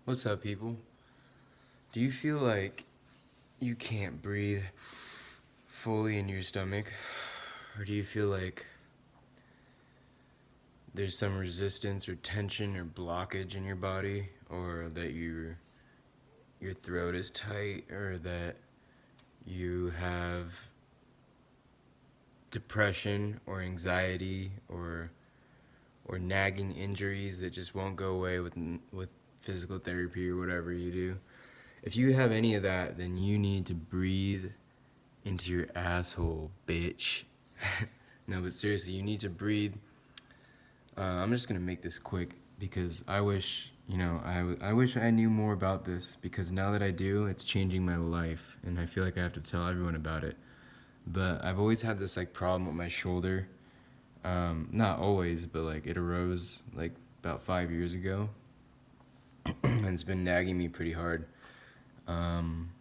What's up, people? Do you feel like you can't breathe fully in your stomach? Or do you feel like there's some resistance or tension or blockage in your body? Or that your throat is tight? Or that you have depression or anxiety or nagging injuries that just won't go away with physical therapy or whatever you do? If you have any of that, then you need to breathe into your asshole, bitch. No, but seriously, you need to breathe. I'm just gonna make this quick because I wish, I wish I knew more about this, because now that I do, it's changing my life, and I feel like I have to tell everyone about it. But I've always had this like problem with my shoulder. Not always, but like it arose like about 5 years ago, and it's been nagging me pretty hard. Um,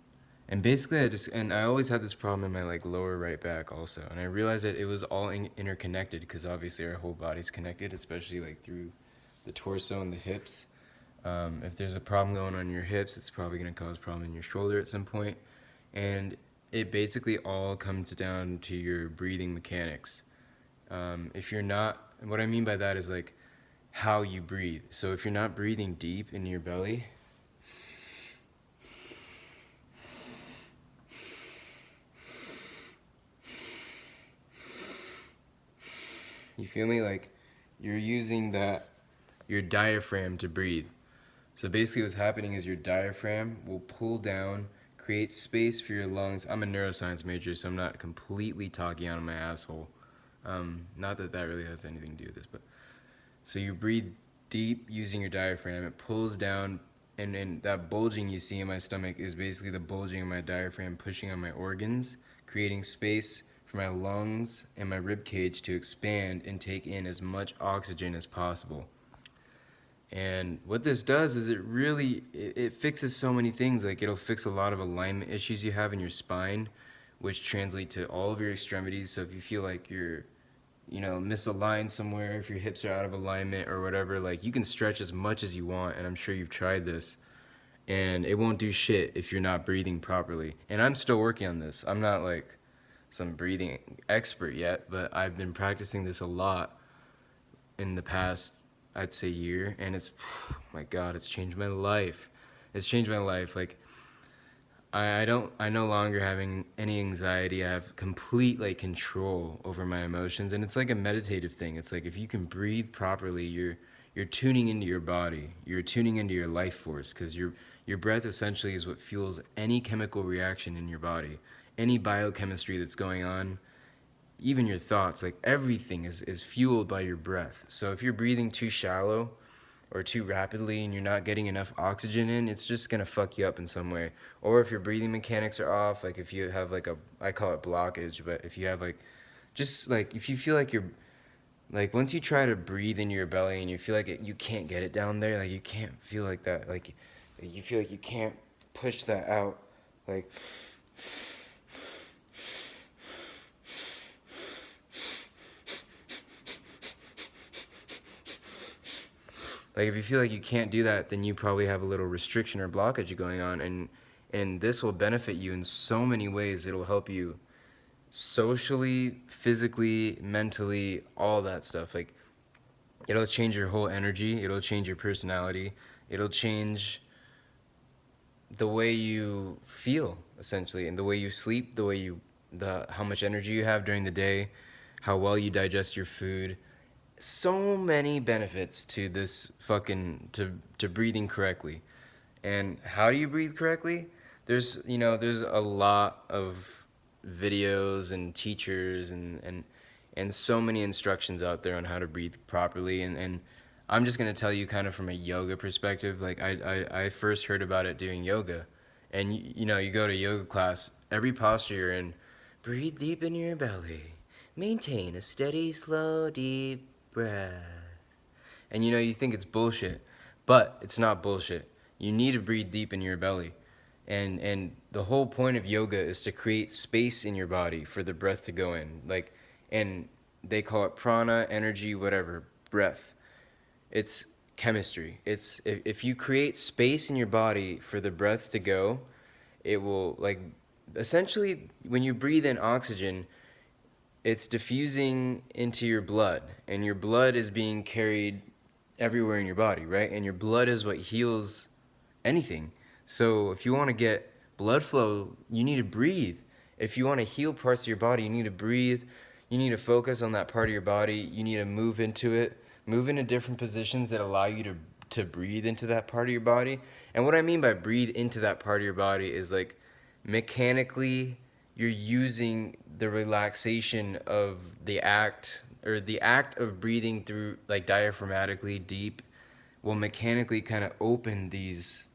And basically, I always had this problem in my like lower right back also, and I realized that it was all interconnected, because obviously our whole body's connected, especially like through the torso and the hips. If there's a problem going on in your hips, it's probably going to cause a problem in your shoulder at some point, and it basically all comes down to your breathing mechanics. If you're not, what I mean by that is like how you breathe. So if you're not breathing deep in your belly, you feel me? Like you're using your diaphragm to breathe. So basically what's happening is your diaphragm will pull down, create space for your lungs. I'm a neuroscience major, so I'm not completely talking out of my asshole. Not that that really has anything to do with this, but so you breathe deep using your diaphragm. It pulls down, and that bulging you see in my stomach is basically the bulging of my diaphragm pushing on my organs, creating space for my lungs and my rib cage to expand and take in as much oxygen as possible. And what this does is it fixes so many things. Like it'll fix a lot of alignment issues you have in your spine, which translate to all of your extremities. So if you feel like you're misaligned somewhere, if your hips are out of alignment or whatever, like you can stretch as much as you want, and I'm sure you've tried this, and it won't do shit if you're not breathing properly. And I'm still working on this. I'm not like some breathing expert yet, but I've been practicing this a lot in the past, I'd say, year, and it's, my God, it's changed my life. It's changed my life. Like I no longer having any anxiety. I have complete like control over my emotions, and it's like a meditative thing. It's like if you can breathe properly, you're tuning into your body. You're tuning into your life force, because your breath essentially is what fuels any chemical reaction in your body, any biochemistry that's going on, even your thoughts. Like everything is fueled by your breath. So if you're breathing too shallow or too rapidly and you're not getting enough oxygen in, it's just gonna fuck you up in some way. Or if your breathing mechanics are off, like if you have like I call it blockage, but if you have like, just like if you feel like you're, like once you try to breathe into your belly and you feel like you can't get it down there, like you can't feel like that, like you feel like you can't push that out, like Like if you feel like you can't do that, then you probably have a little restriction or blockage going on, and this will benefit you in so many ways. It'll help you socially, physically, mentally, all that stuff. Like it'll change your whole energy, it'll change your personality, it'll change the way you feel essentially, and the way you sleep, the how much energy you have during the day, how well you digest your food. So many benefits to this fucking to breathing correctly. And how do you breathe correctly? There's a lot of videos and teachers and so many instructions out there on how to breathe properly, and I'm just gonna tell you kind of from a yoga perspective. Like I first heard about it doing yoga, and you go to yoga class, every posture you're in, breathe deep in your belly, maintain a steady, slow, deep breath. And you think it's bullshit, but it's not bullshit. You need to breathe deep in your belly. And the whole point of yoga is to create space in your body for the breath to go in. And they call it prana, energy, whatever, breath. It's chemistry. It's if you create space in your body for the breath to go, it will, like, essentially when you breathe in oxygen, it's diffusing into your blood, and your blood is being carried everywhere in your body, right? And your blood is what heals anything. So if you want to get blood flow, you need to breathe. If you want to heal parts of your body, you need to breathe. You need to focus on that part of your body. You need to move into it, move into different positions that allow you to breathe into that part of your body. And what I mean by breathe into that part of your body is like mechanically you're using the relaxation of the act, or the act of breathing through, like, diaphragmatically deep, will mechanically kind of open these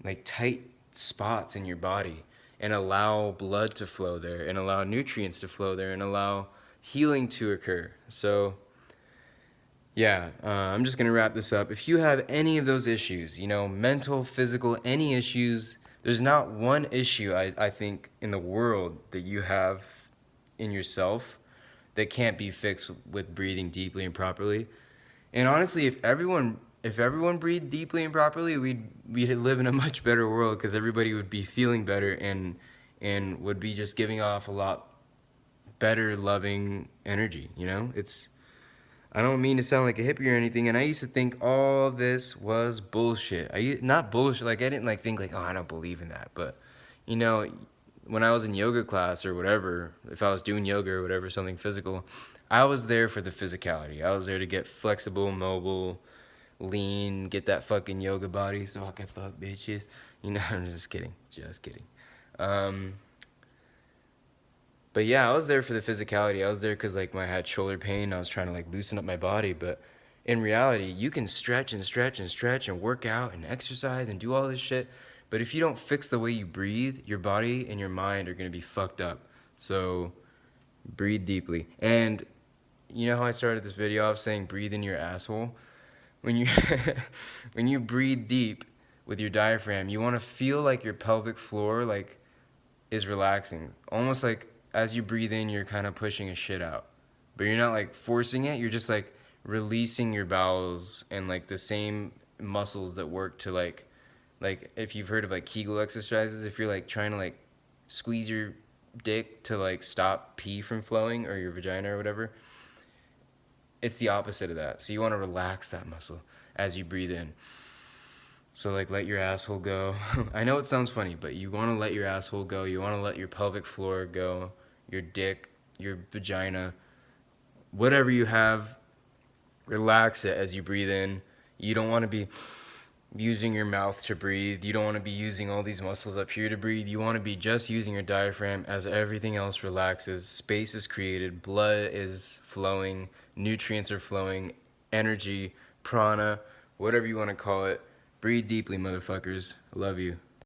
like tight spots in your body and allow blood to flow there and allow nutrients to flow there and allow healing to occur. So yeah, I'm just gonna wrap this up. If you have any of those issues, you know, mental, physical, any issues, there's not one issue I think in the world that you have in yourself that can't be fixed with breathing deeply and properly. And honestly, if everyone breathed deeply and properly, we'd live in a much better world, because everybody would be feeling better and would be just giving off a lot better loving energy, you know? I don't mean to sound like a hippie or anything, and I used to think all this was bullshit. Not bullshit, like I didn't like think like, oh, I don't believe in that, but you know, when I was in yoga class or whatever, if I was doing yoga or whatever, something physical, I was there for the physicality. I was there to get flexible, mobile, lean, get that fucking yoga body so I can fuck bitches. You know, I'm just kidding. Just kidding. Um, but yeah, I was there for the physicality. I was there because like I had shoulder pain. I was trying to like loosen up my body. But in reality, you can stretch and stretch and stretch and work out and exercise and do all this shit. But if you don't fix the way you breathe, your body and your mind are gonna be fucked up. So breathe deeply. And you know how I started this video off saying breathe in your asshole? When you when you breathe deep with your diaphragm, you want to feel like your pelvic floor like is relaxing. Almost like as you breathe in, you're kind of pushing a shit out. But you're not like forcing it, you're just like releasing your bowels and like the same muscles that work to like if you've heard of like Kegel exercises, if you're like trying to like squeeze your dick to like stop pee from flowing, or your vagina or whatever, it's the opposite of that. So you want to relax that muscle as you breathe in. So like let your asshole go. I know it sounds funny, but you want to let your asshole go. You want to let your pelvic floor go, your dick, your vagina, whatever you have, relax it as you breathe in. You don't want to be using your mouth to breathe. You don't want to be using all these muscles up here to breathe. You want to be just using your diaphragm as everything else relaxes. Space is created, blood is flowing, nutrients are flowing, energy, prana, whatever you want to call it. Breathe deeply, motherfuckers. I love you.